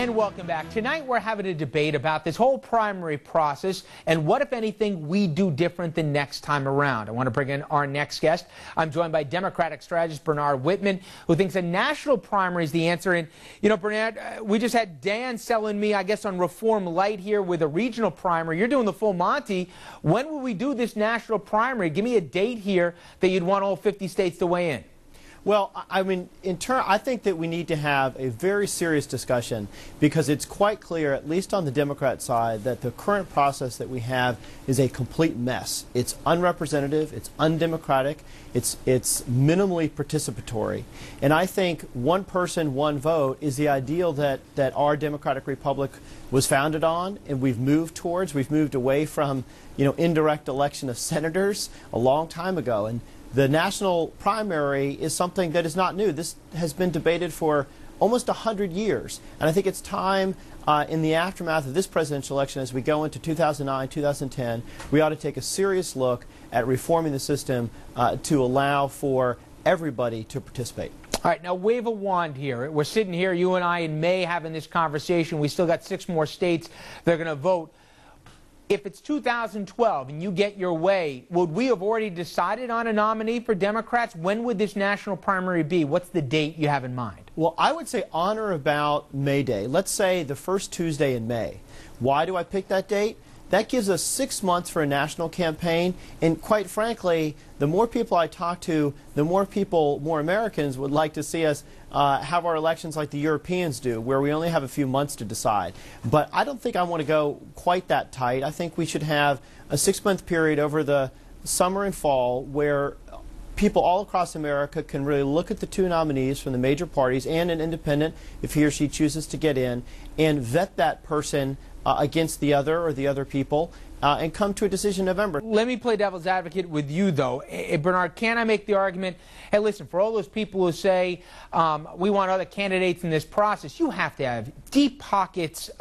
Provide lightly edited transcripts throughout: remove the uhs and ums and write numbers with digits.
And welcome back. Tonight we're having a debate about this whole primary process and what, if anything, we do different the next time around. I want to bring in our next guest. I'm joined by Democratic strategist Bernard Whitman, who thinks a national primary is the answer. And, you know, Bernard, we just had Dan selling me, I guess, on Reform Light here with a regional primary. You're doing the full Monty. When will we do this national primary? Give me a date here that you'd want all 50 states to weigh in. Well, I mean, I think that we need to have a very serious discussion because it's quite clear, at least on the Democrat side, that the current process that we have is a complete mess. It's unrepresentative, it's undemocratic, it's minimally participatory. And I think one person, one vote is the ideal that our democratic republic was founded on and we've moved towards. We've moved away from, indirect election of senators a long time ago. And the national primary is something that is not new. This has been debated for almost 100 years. And I think it's time in the aftermath of this presidential election, as we go into 2009, 2010, we ought to take a serious look at reforming the system to allow for everybody to participate. All right, now wave a wand here. We're sitting here, you and I, in May having this conversation. We still got 6 more states that are going to vote. If it's 2012 and you get your way, would we have already decided on a nominee for Democrats? When would this national primary be? What's the date you have in mind? Well, I would say on or about May Day. Let's say the first Tuesday in May. Why do I pick that date? That gives us 6 months for a national campaign, and quite frankly, the more people I talk to, the more Americans would like to see us have our elections like the Europeans do, where we only have a few months to decide. But I don't think I want to go quite that tight. I think we should have a 6-month period over the summer and fall where people all across America can really look at the 2 nominees from the major parties and an independent, if he or she chooses to get in, and vet that person against the other or the other people, and come to a decision in November. Let me play devil's advocate with you, though. Bernard, can I make the argument, hey, listen, for all those people who say we want other candidates in this process, you have to have deep pockets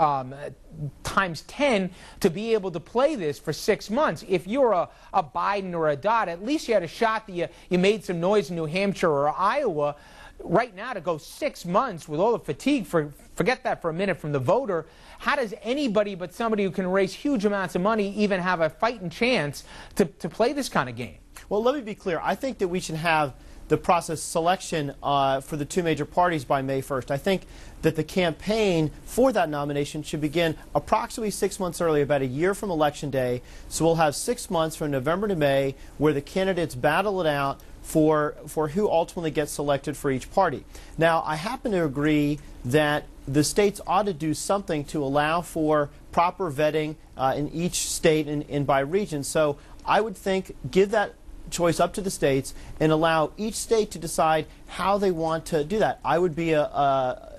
times 10 to be able to play this for 6 months. If you're a Biden or a Dodd, at least you had a shot that you made some noise in New Hampshire or Iowa. Right now, to go 6 months with all the fatigue, forget that for a minute, from the voter, how does anybody but somebody who can raise huge amounts of money even have a fighting chance to play this kind of game? Well, let me be clear. I think that we should have the process selection for the 2 major parties by May 1st. I think that the campaign for that nomination should begin approximately 6 months early, about a year from Election Day. So we'll have 6 months from November to May where the candidates battle it out for who ultimately gets selected for each party. Now, I happen to agree that the states ought to do something to allow for proper vetting in each state and by region. So I would think give that choice up to the states and allow each state to decide how they want to do that. I would be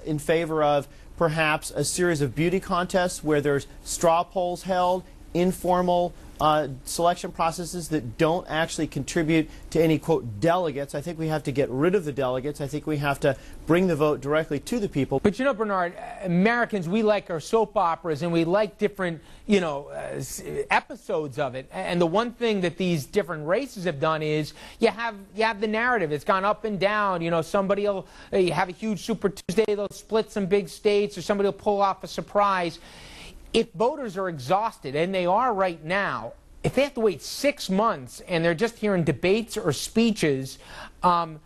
in favor of perhaps a series of beauty contests where there's straw polls held, informal selection processes that don't actually contribute to any, quote, delegates. I think we have to get rid of the delegates. I think we have to bring the vote directly to the people. But, Bernard, Americans, we like our soap operas and we like different, episodes of it. And the one thing that these different races have done is you have the narrative. It's gone up and down. Somebody will have a huge Super Tuesday, they'll split some big states, or somebody will pull off a surprise. If voters are exhausted, and they are right now, if they have to wait 6 months and they're just hearing debates or speeches, don't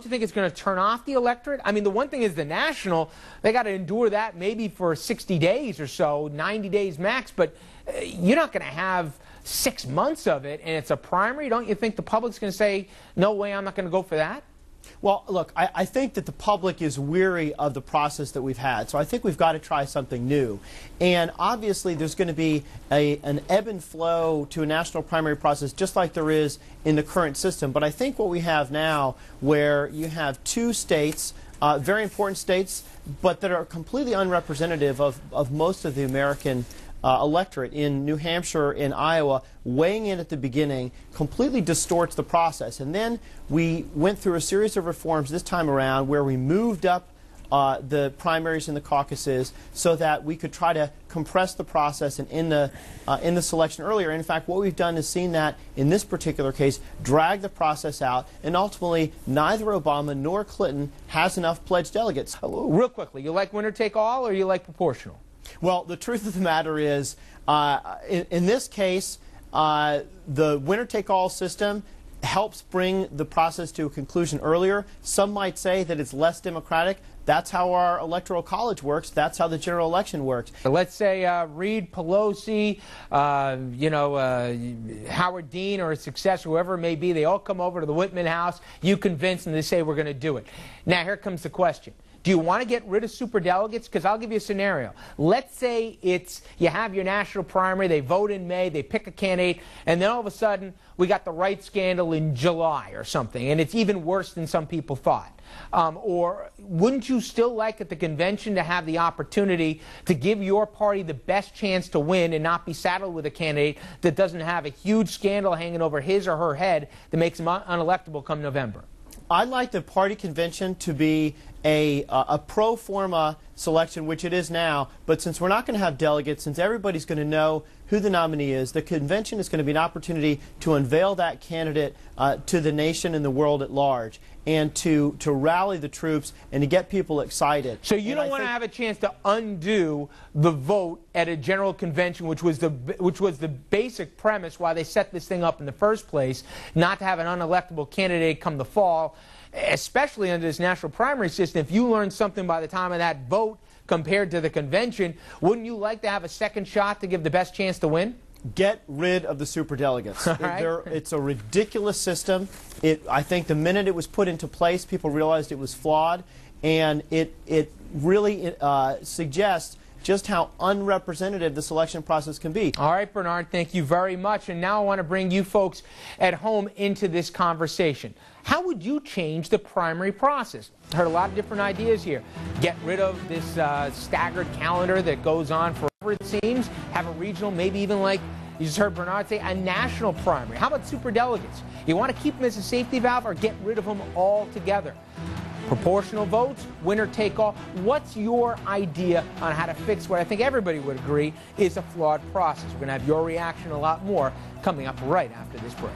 you think it's going to turn off the electorate? I mean, the one thing is the national, they got to endure that maybe for 60 days or so, 90 days max, but you're not going to have 6 months of it, and it's a primary. Don't you think the public's going to say, no way, I'm not going to go for that? Well, look, I think that the public is weary of the process that we've had, so I think we've got to try something new. And obviously there's going to be an ebb and flow to a national primary process just like there is in the current system. But I think what we have now, where you have 2 states, very important states, but that are completely unrepresentative of most of the American electorate in New Hampshire and Iowa, weighing in at the beginning completely distorts the process. And then we went through a series of reforms this time around where we moved up the primaries and the caucuses so that we could try to compress the process and in the selection earlier. In fact, what we've done is seen that in this particular case, drag the process out, and ultimately neither Obama nor Clinton has enough pledged delegates. Real quickly, you like winner take all or you like proportional? Well, the truth of the matter is, in this case, the winner take all system helps bring the process to a conclusion earlier. Some might say that it's less democratic. That's how our electoral college works. That's how the general election works. So let's say Reid, Pelosi, Howard Dean or his successor, whoever it may be, they all come over to the Whitman house. You convince them, they say we're going to do it. Now here comes the question. Do you want to get rid of superdelegates? Because I'll give you a scenario. Let's say you have your national primary, they vote in May, they pick a candidate, and then all of a sudden we got the right scandal in July or something, and it's even worse than some people thought. Or wouldn't you still like at the convention to have the opportunity to give your party the best chance to win and not be saddled with a candidate that doesn't have a huge scandal hanging over his or her head that makes him unelectable come November? I'd like the party convention to be a pro forma selection, which it is now, but since we're not going to have delegates, since everybody's going to know who the nominee is, the convention is going to be an opportunity to unveil that candidate to the nation and the world at large, and to rally the troops and to get people excited. So you don't want to have a chance to undo the vote at a general convention, which was the basic premise why they set this thing up in the first place, not to have an unelectable candidate come the fall, especially under this national primary system. If you learn something by the time of that vote compared to the convention, wouldn't you like to have a second shot to give the best chance to win? Get rid of the superdelegates. Right. It's a ridiculous system. I think the minute it was put into place, people realized it was flawed, and it really suggests just how unrepresentative the selection process can be. All right, Bernard, thank you very much. And now I want to bring you folks at home into this conversation. How would you change the primary process? I heard a lot of different ideas here. Get rid of this staggered calendar that goes on forever, it seems. Have a regional, maybe even like you just heard Bernard say, a national primary. How about superdelegates? You want to keep them as a safety valve or get rid of them altogether? Proportional votes, winner take all. What's your idea on how to fix what I think everybody would agree is a flawed process? We're going to have your reaction a lot more coming up right after this break.